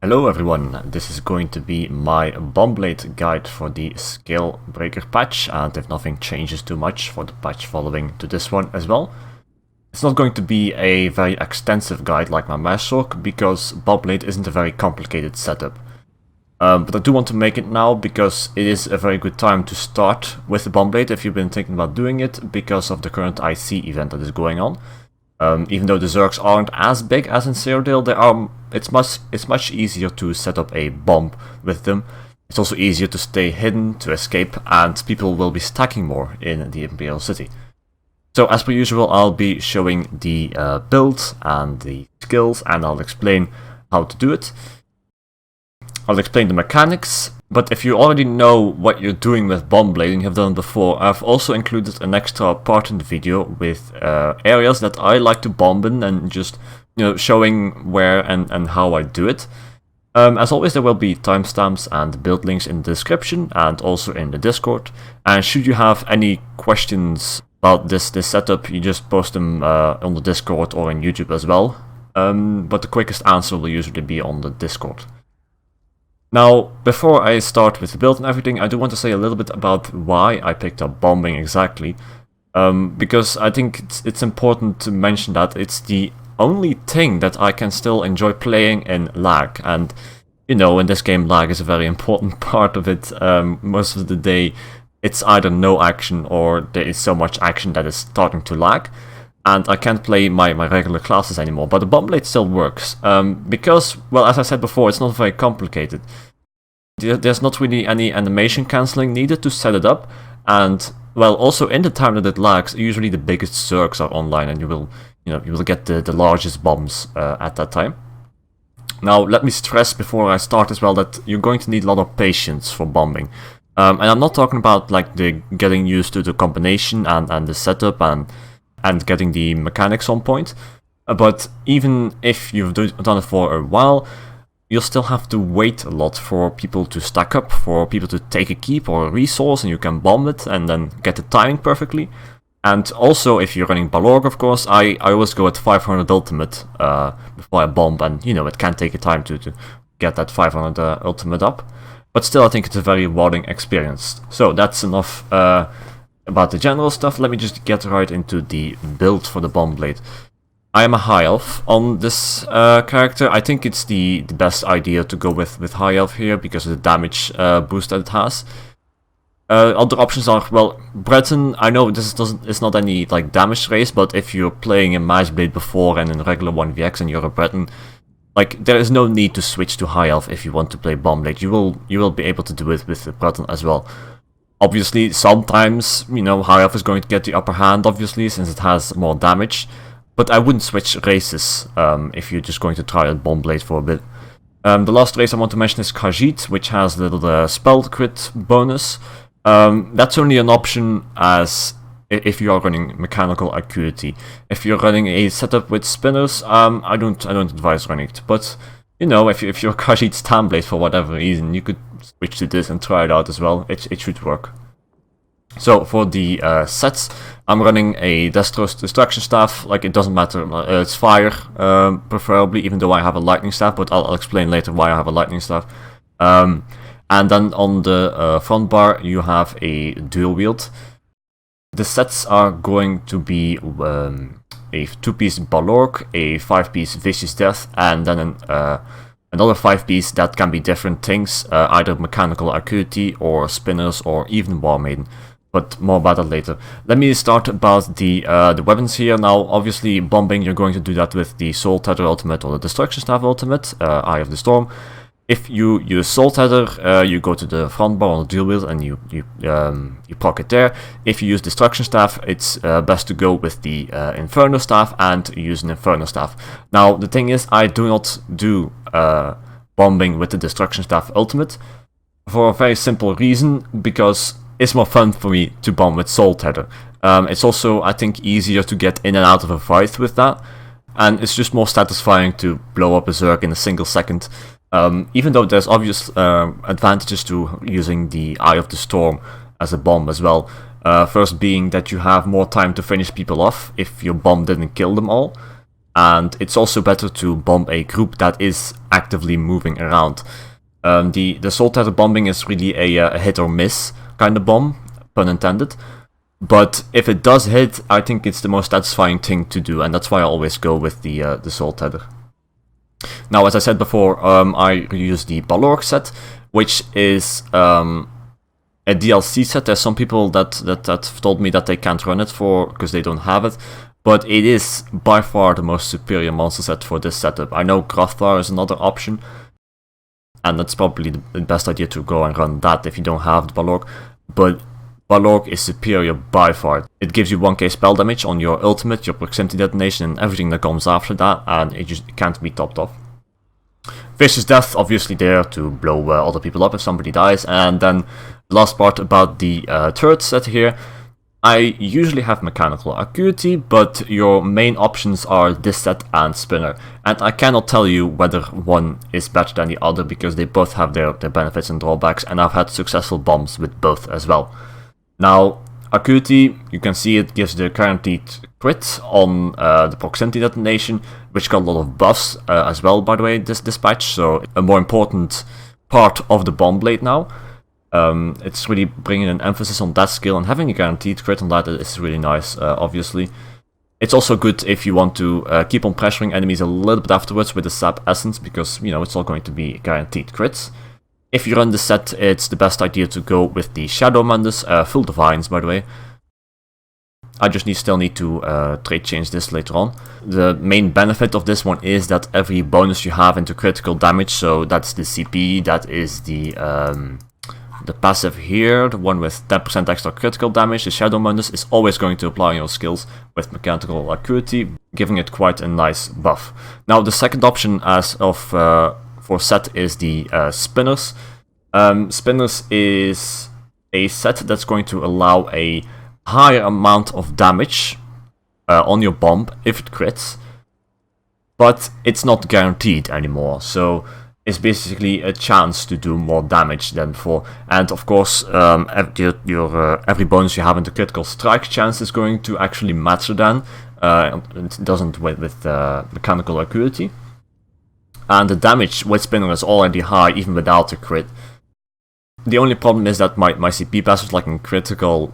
Hello everyone, this is going to be my bombblade guide for the scale breaker patch, and if nothing changes too much for the patch following to this one as well. It's not going to be a very extensive guide like my berserk, because bombblade isn't a very complicated setup. But I do want to make it now because it is a very good time to start with the bombblade if you've been thinking about doing it because of the current IC event that is going on. Even though the Zergs aren't as big as in Cyrodiil, it's much easier to set up a bomb with them. It's also easier to stay hidden, to escape, and people will be stacking more in the Imperial City. So as per usual, I'll be showing the build and the skills, and I'll explain how to do it. I'll explain the mechanics, but if you already know what you're doing with bombblade and you have done it before, I've also included an extra part in the video with areas that I like to bomb in and just, showing where and how I do it. As always, there will be timestamps and build links in the description and also in the Discord. And should you have any questions about this setup, you just post them on the Discord or in YouTube as well. But the quickest answer will usually be on the Discord. Now, before I start with the build and everything, I do want to say a little bit about why I picked up bombing exactly. Because I think it's important to mention that it's the only thing that I can still enjoy playing in lag. And, in this game lag is a very important part of it. Most of the day it's either no action or there is so much action that is starting to lag. And I can't play my regular classes anymore, but the bombblade still works. Because, well, as I said before, it's not very complicated. There's not really any animation cancelling needed to set it up, and, well, also in the time that it lags, usually the biggest Zergs are online, and you will get the largest bombs at that time. Now, let me stress before I start as well that you're going to need a lot of patience for bombing. And I'm not talking about like the getting used to the combination and the setup and getting the mechanics on point, but even if you've done it for a while, you'll still have to wait a lot for people to stack up, for people to take a keep or a resource, and you can bomb it and then get the timing perfectly. And also, if you're running Balorg, of course, I always go at 500 ultimate before I bomb, and it can take a time to get that 500 ultimate up, but still I think it's a very rewarding experience. So that's enough about the general stuff. Let me just get right into the build for the bombblade. I am a high elf on this character. I think it's the best idea to go with high elf here because of the damage boost that it has. Other options are, well, Breton. I know it's not any like damage race, but if you're playing in Magicka before and in regular 1vx and you're a Breton, like, there is no need to switch to high elf if you want to play bombblade. You will be able to do it with the Breton as well. Obviously, sometimes, high elf is going to get the upper hand, obviously, since it has more damage. But I wouldn't switch races if you're just going to try out bombblade for a bit. The last race I want to mention is Khajiit, which has a little spell crit bonus. That's only an option as if you are running mechanical acuity. If you're running a setup with spinners, I don't advise running it. But if you're Khajiit Nightblade for whatever reason, you could switch to this and try it out as well. It should work. So for the sets, I'm running a Destros Destruction Staff. Like, it doesn't matter, it's fire preferably, even though I have a lightning staff, but I'll explain later why I have a lightning staff. And then on the front bar you have a dual wield. The sets are going to be a 2-piece Balorg, a 5-piece Vicious Death, and then another 5-piece that can be different things, either mechanical acuity or spinners or even War Maiden. But more about that later. Let me start about the weapons here. Now, obviously, bombing, you're going to do that with the Soul Tether Ultimate or the Destruction Staff Ultimate, Eye of the Storm. If you use Soul Tether, you go to the front bar on the dual wield and you proc it there. If you use Destruction Staff, it's best to go with the Inferno Staff and use an Inferno Staff. Now, the thing is, I do not do bombing with the Destruction Staff Ultimate for a very simple reason, because it's more fun for me to bomb with Soul Tether. It's also, I think, easier to get in and out of a fight with that, and it's just more satisfying to blow up a Zerg in a single second. Even though there's obvious advantages to using the Eye of the Storm as a bomb as well. First being that you have more time to finish people off if your bomb didn't kill them all. and it's also better to bomb a group that is actively moving around. The Soul Tether bombing is really a hit or miss kind of bomb, pun intended. But if it does hit, I think it's the most satisfying thing to do, and that's why I always go with the Soul Tether. Now, as I said before, I use the Balorg set, which is a DLC set. There's some people that have told me that they can't run it because they don't have it, but it is by far the most superior monster set for this setup. I know Grafthar is another option, and that's probably the best idea to go and run that if you don't have the Balorg, but Balorg is superior by far. It gives you 1k spell damage on your ultimate, your proximity detonation, and everything that comes after that, and it just can't be topped off. Vicious Death, obviously there to blow other people up if somebody dies. And then the last part about the turret set here. I usually have Mechanical Acuity, but your main options are this set and Spinner. And I cannot tell you whether one is better than the other, because they both have their benefits and drawbacks, and I've had successful bombs with both as well. Now, Acuity, you can see it gives the guaranteed crit on the proximity detonation, which got a lot of buffs as well, by the way, this patch, so a more important part of the bombblade now. It's really bringing an emphasis on that skill, and having a guaranteed crit on that is really nice, obviously. It's also good if you want to keep on pressuring enemies a little bit afterwards with the Sap Essence, because, you know, it's all going to be guaranteed crits. If you run the set, it's the best idea to go with the Shadow Mundus, full Divines, by the way. I just still need to trade change this later on. The main benefit of this one is that every bonus you have into critical damage, so that's the CP, that is the passive here, the one with 10% extra critical damage, the Shadow Mundus, is always going to apply on your skills with Mechanical Acuity, giving it quite a nice buff. Now, the second option as of for set is the Spinners. Spinners is a set that's going to allow a higher amount of damage on your bomb if it crits, but it's not guaranteed anymore, so it's basically a chance to do more damage than before. And of course, every bonus you have in the critical strike chance is going to actually matter then. It doesn't with Mechanical Acuity. And the damage with Spinner is already high even without the crit. The only problem is that my CP passive, like in critical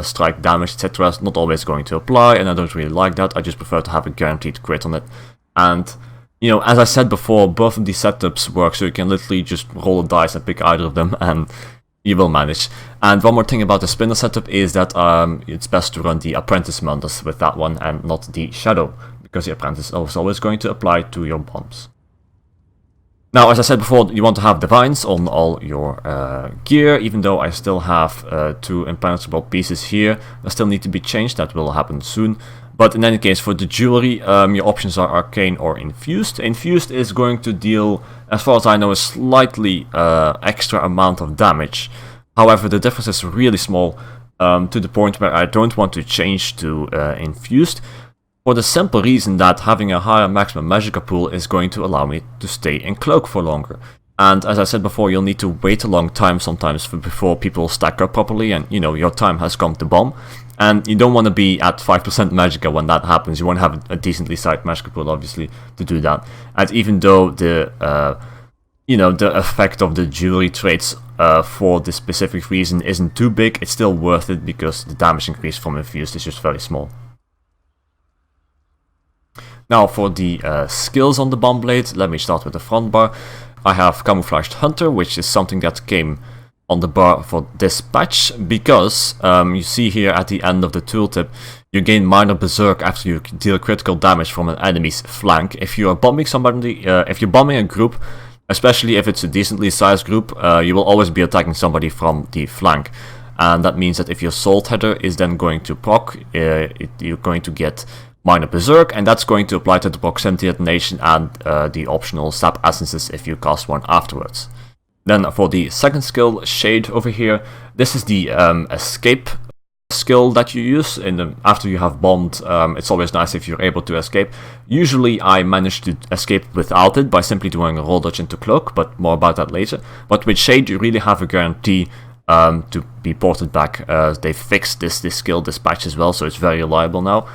strike damage, etc., is not always going to apply, and I don't really like that. I just prefer to have a guaranteed crit on it. And, you know, as I said before, both of these setups work, so you can literally just roll a dice and pick either of them, and you will manage. And one more thing about the Spinner setup is that it's best to run the Apprentice Mundus with that one and not the Shadow, because the Apprentice is always going to apply to your bombs. Now, as I said before, you want to have Divines on all your gear, even though I still have 2 impenetrable pieces here. They still need to be changed, that will happen soon. But in any case, for the jewelry, your options are Arcane or Infused. Infused is going to deal, as far as I know, a slightly extra amount of damage. However, the difference is really small, to the point where I don't want to change to Infused. For the simple reason that having a higher maximum Magicka pool is going to allow me to stay in Cloak for longer. And as I said before, you'll need to wait a long time sometimes before people stack up properly, and, you know, your time has come to bomb. And you don't want to be at 5% Magicka when that happens. You want to have a decently sized Magicka pool, obviously, to do that. And even though the, you know, the effect of the jewelry traits for this specific reason isn't too big, it's still worth it because the damage increase from Infused is just very small. Now for the skills on the bombblade, let me start with the front bar. I have Camouflaged Hunter, which is something that came on the bar for this patch, because you see here at the end of the tooltip, you gain minor berserk after you deal critical damage from an enemy's flank. If you are bombing somebody, if you're bombing a group, especially if it's a decently sized group, you will always be attacking somebody from the flank. And that means that if your Soul Tether is then going to proc, you're going to get minor berserk, and that's going to apply to the proximity detonation and the optional sap essences if you cast one afterwards. Then for the second skill, Shade over here, this is the escape skill that you use after you have bombed. It's always nice if you're able to escape. Usually I manage to escape without it by simply doing a roll dodge into Cloak, but more about that later. But with Shade you really have a guarantee to be ported back. They fixed this skill, this patch as well, so it's very reliable now.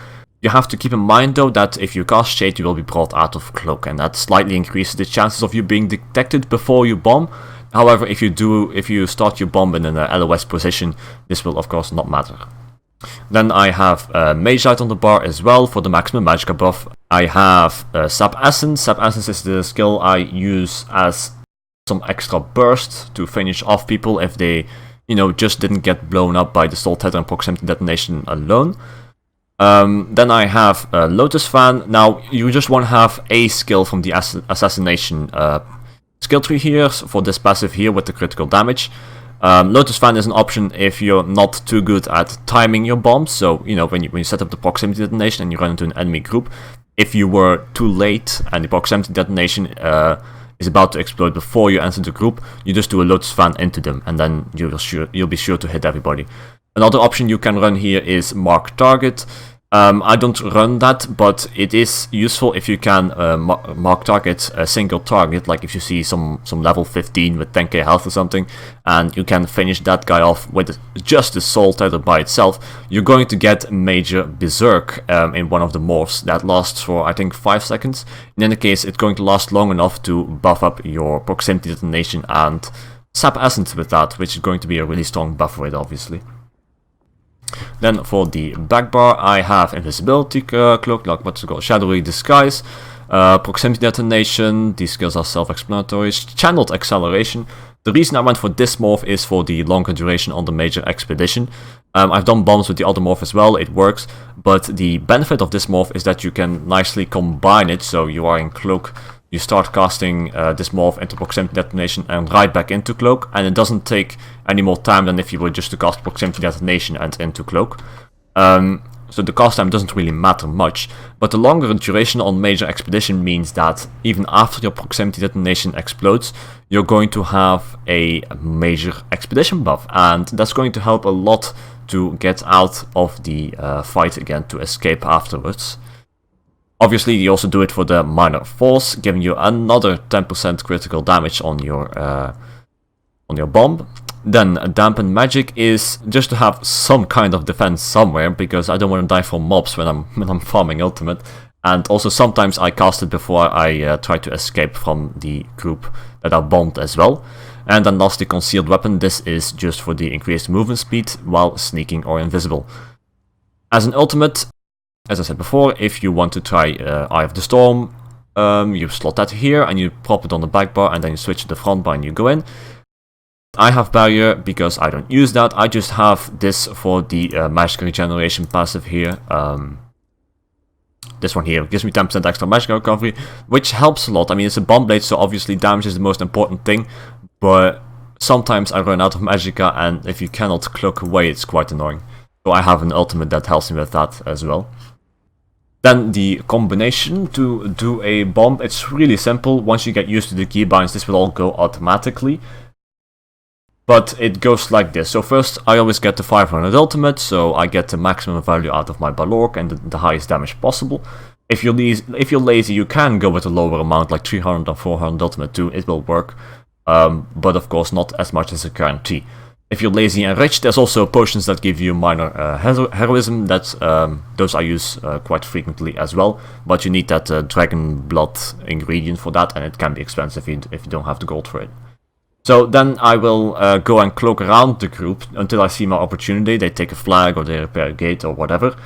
You have to keep in mind though that if you cast Shade, you will be brought out of Cloak, and that slightly increases the chances of you being detected before you bomb. However, if you start your bomb in an LOS position, this will of course not matter. Then I have Mage Light on the bar as well for the maximum Magicka buff. I have Sap Essence. Sap Essence is the skill I use as some extra burst to finish off people if they, just didn't get blown up by the Soul Tether and Proximity Detonation alone. Then I have Lotus Fan. Now, you just want to have a skill from the Assassination skill tree here for this passive here with the critical damage. Lotus Fan is an option if you're not too good at timing your bombs. So, when you set up the Proximity Detonation and you run into an enemy group, if you were too late and the Proximity Detonation is about to explode before you enter the group, you just do a Lotus Fan into them, and then you'll be sure to hit everybody. Another option you can run here is Mark Target. I don't run that, but it is useful if you can mark target a single target, like if you see some level 15 with 10k health or something, and you can finish that guy off with just the Soul Tether by itself. You're going to get Major Berserk in one of the morphs that lasts for, I think, 5 seconds. In any case, it's going to last long enough to buff up your Proximity Detonation and Sap Essence with that, which is going to be a really strong buff with, obviously. Then for the backbar, I have Invisibility Cloak, like what's it called, Shadowy Disguise, Proximity Detonation. These skills are self-explanatory. Channeled Acceleration. The reason I went for this morph is for the longer duration on the Major Expedition. I've done bombs with the other morph as well, it works, but the benefit of this morph is that you can nicely combine it. So you are in Cloak, you start casting this morph into Proximity Detonation and right back into Cloak, and it doesn't take any more time than if you were just to cast Proximity Detonation and into Cloak. So the cast time doesn't really matter much, but the longer duration on Major Expedition means that even after your Proximity Detonation explodes, you're going to have a Major Expedition buff, and that's going to help a lot to get out of the fight again, to escape afterwards. Obviously, you also do it for the Minor Force, giving you another 10% critical damage on your bomb. Then Dampen Magic is just to have some kind of defense somewhere, because I don't want to die from mobs when I'm farming ultimate. And also sometimes I cast it before I try to escape from the group that are bombed as well. And then lastly, Concealed Weapon. This is just for the increased movement speed while sneaking or invisible. As an ultimate, as I said before, if you want to try Eye of the Storm, you slot that here and you prop it on the backbar, and then you switch to the front bar and you go in. I have Barrier because I don't use that. I just have this for the Magicka Regeneration passive here. This one here gives me 10% extra Magicka recovery, which helps a lot. I mean, it's a bombblade, so obviously damage is the most important thing, but sometimes I run out of Magicka, and if you cannot cloak away, it's quite annoying. So I have an ultimate that helps me with that as well. Then the combination to do a bomb, it's really simple. Once you get used to the keybinds, this will all go automatically. But it goes like this. So first, I always get the 500 ultimate, so I get the maximum value out of my Balork and the highest damage possible. If you're lazy, you can go with a lower amount, like 300 or 400 ultimate too, it will work. But of course not as much as a guarantee. If you're lazy and rich, there's also potions that give you minor heroism. Those I use quite frequently as well. But you need that dragon blood ingredient for that, and it can be expensive if you don't have the gold for it. So then I will go and cloak around the group until I see my opportunity. They take a flag or they repair a gate or whatever.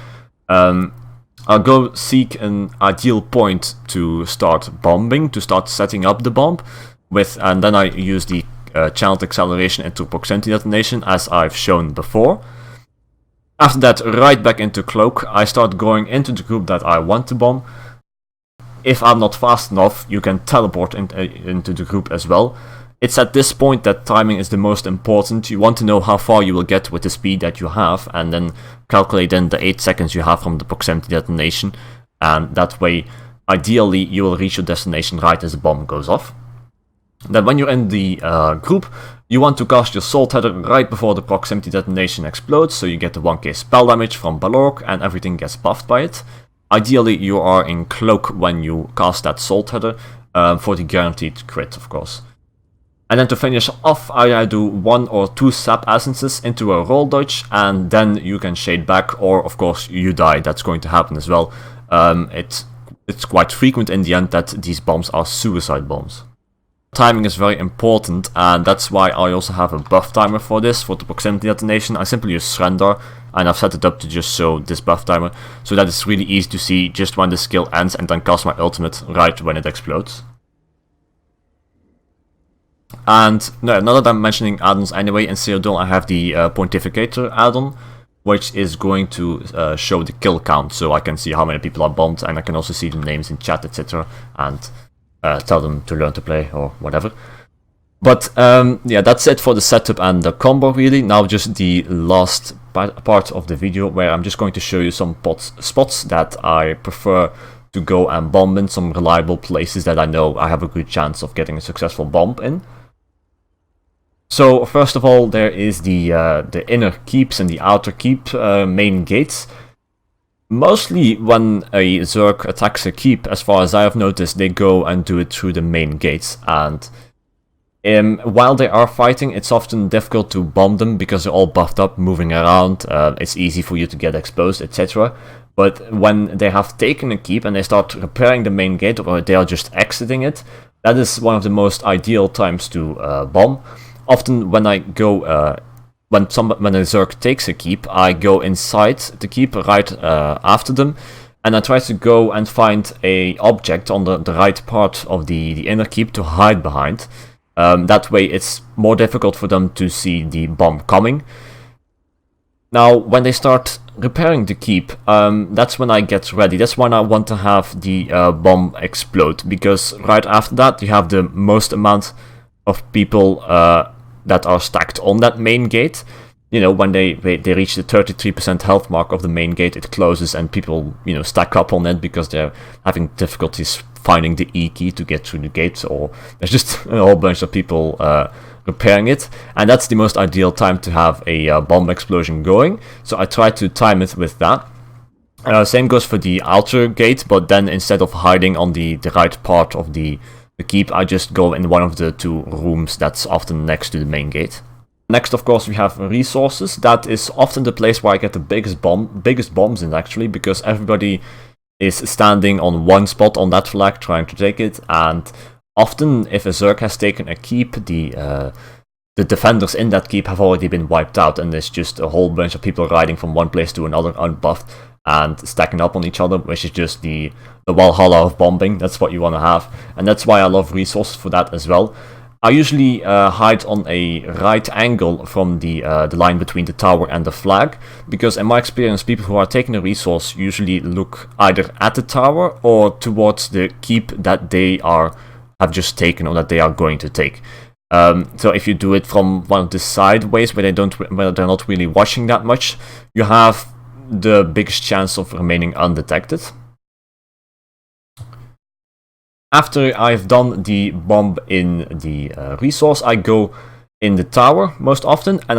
I'll go seek an ideal point to start bombing, to start setting up the bomb with, and then I use the channeled acceleration into Proximity Detonation as I've shown before. After that, right back into Cloak, I start going into the group that I want to bomb. If I'm not fast enough, you can teleport into the group as well. It's at this point that timing is the most important. You want to know how far you will get with the speed that you have, and then calculate in the 8 seconds you have from the Proximity Detonation, and that way, ideally, you will reach your destination right as the bomb goes off. Then when you're in the group, you want to cast your Soul Tether right before the Proximity Detonation explodes, so you get the 1k spell damage from Balork, and everything gets buffed by it. Ideally, you are in Cloak when you cast that Soul Tether, for the guaranteed crit, of course. And then to finish off, I do 1 or 2 sap essences into a roll dodge, and then you can shade back, or of course you die. That's going to happen as well. It's quite frequent in the end that these bombs are suicide bombs. Timing is very important, and that's why I also have a buff timer for this, for the proximity detonation. I simply use surrender, and I've set it up to just show this buff timer, so that it's really easy to see just when the skill ends and then cast my ultimate right when it explodes. And now that I'm mentioning add-ons anyway, in Cyrodiil I have the Pontificator add-on, which is going to show the kill count, so I can see how many people are bombed, and I can also see the names in chat, etc. and tell them to learn to play or whatever. But yeah, that's it for the setup and the combo really. Now just the last part of the video, where I'm just going to show you some spots that I prefer to go and bomb in, some reliable places that I know I have a good chance of getting a successful bomb in. So first of all, there is the inner keeps and the outer keep main gates. Mostly when a Zerg attacks a keep, as far as I have noticed, they go and do it through the main gates. And while they are fighting, it's often difficult to bomb them because they're all buffed up, moving around. It's easy for you to get exposed, etc. But when they have taken a keep and they start repairing the main gate, or they are just exiting it, that is one of the most ideal times to bomb. Often when I go, when a Zerg takes a keep, I go inside the keep right after them, and I try to go and find a object on the right part of the inner keep to hide behind. That way it's more difficult for them to see the bomb coming. Now, when they start repairing the keep, that's when I get ready. That's when I want to have the bomb explode, because right after that you have the most amount of people that are stacked on that main gate. You know, when they reach the 33% health mark of the main gate, it closes and people, you know, stack up on it because they're having difficulties finding the E key to get through the gate, or there's just a whole bunch of people repairing it, and that's the most ideal time to have a bomb explosion going. So I try to time it with that. Same goes for the outer gate, but then instead of hiding on the right part of the keep, I just go in one of the 2 rooms that's often next to the main gate. Next, of course, we have resources. That is often the place where I get the biggest bombs in, actually, because everybody is standing on one spot on that flag trying to take it, and often if a Zerg has taken a keep, the defenders in that keep have already been wiped out, and there's just a whole bunch of people riding from one place to another unbuffed and stacking up on each other, which is just the Valhalla of bombing. That's what you want to have, and that's why I love resources for that as well. I usually hide on a right angle from the line between the tower and the flag, because in my experience, people who are taking a resource usually look either at the tower or towards the keep that they have just taken, or that they are going to take. So if you do it from one of the sideways where they're not really watching that much, you have the biggest chance of remaining undetected. After I've done the bomb in the resource, I go in the tower most often, and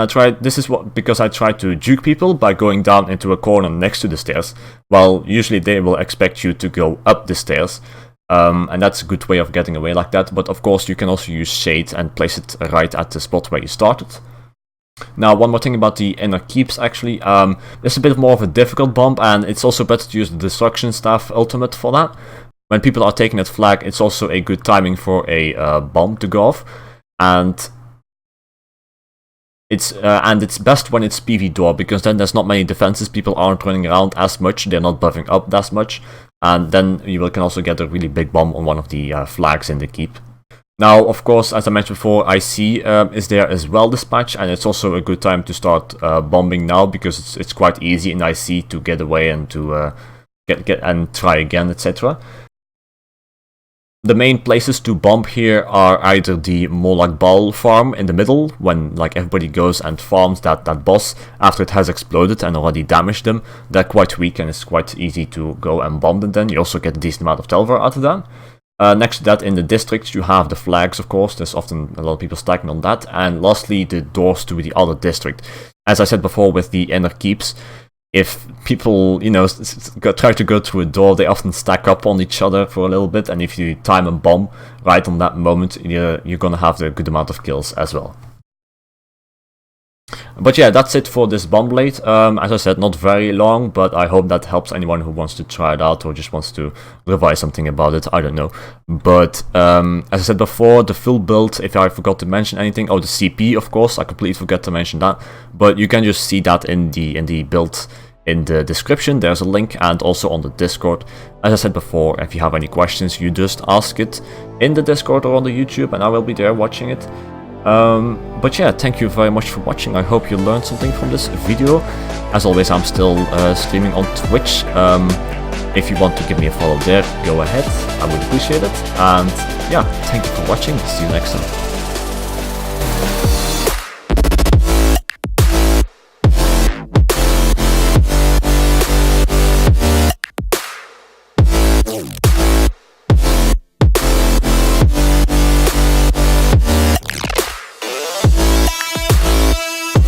because I try to juke people by going down into a corner next to the stairs. Well, usually they will expect you to go up the stairs, and that's a good way of getting away like that. But of course you can also use shade and place it right at the spot where you started. Now, one more thing about the inner keeps, actually. It's a bit more of a difficult bomb, and it's also better to use the Destruction Staff ultimate for that. When people are taking that flag, it's also a good timing for a bomb to go off, and it's best when it's PV door, because then there's not many defenses, people aren't running around as much, they're not buffing up as much, and then you can also get a really big bomb on one of the flags in the keep. Now, of course, as I mentioned before, IC is there as well this patch, and it's also a good time to start bombing now, because it's quite easy in IC to get away and to get and try again, etc. The main places to bomb here are either the Molag Bal farm in the middle, when like everybody goes and farms that boss after it has exploded and already damaged them. They're quite weak and it's quite easy to go and bomb them then. You also get a decent amount of Telvar out of that. Next to that, in the districts, you have the flags, of course. There's often a lot of people stacking on that. And lastly, the doors to the other district. As I said before with the inner keeps, if people, you know, try to go through a door, they often stack up on each other for a little bit, and if you time a bomb right on that moment, you're gonna have a good amount of kills as well. But yeah, that's it for this bombblade. As I said, not very long, but I hope that helps anyone who wants to try it out or just wants to revise something about it. I don't know. But as I said before, the full build, if I forgot to mention anything, oh, the CP, of course, I completely forgot to mention that. But you can just see that in the build in the description. There's a link, and also on the Discord. As I said before, if you have any questions, you just ask it in the Discord or on the YouTube, and I will be there watching it. But yeah, thank you very much for watching. I hope you learned something from this video. As always, I'm still streaming on Twitch. If you want to give me a follow there, go ahead. I would appreciate it. And yeah, thank you for watching. See you next time.